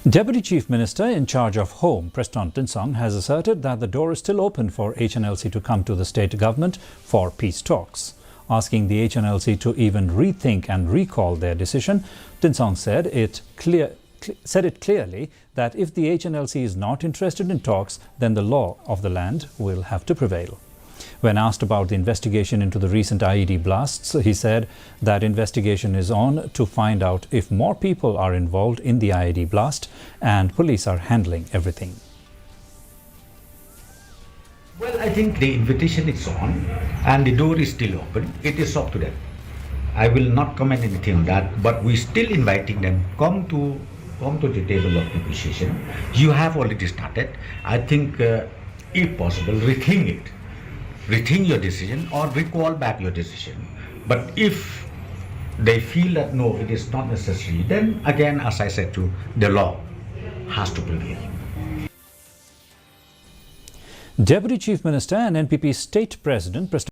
Deputy Chief Minister in charge of Home, Prestone Tynsong, has asserted that the door is still open for Hnlc to come to the state government for peace talks. Asking the Hnlc to even rethink and recall their decision, Tynsong said it clearly that if the Hnlc is not interested in talks, then the law of the land will have to prevail. When asked about the investigation into the recent IED blasts, he said that investigation is on to find out if more people are involved in the IED blast and police are handling everything. Well, I think the invitation is on and the door is still open. It is up to them. I will not comment anything on that, but we're still inviting them, come to the table of negotiation. You have already started. I think, if possible, rethink it. Rethink your decision or recall back your decision. But if they feel that no, it is not necessary, then again, as I said to, the law has to prevail. Deputy Chief Minister and NPP State President Prestone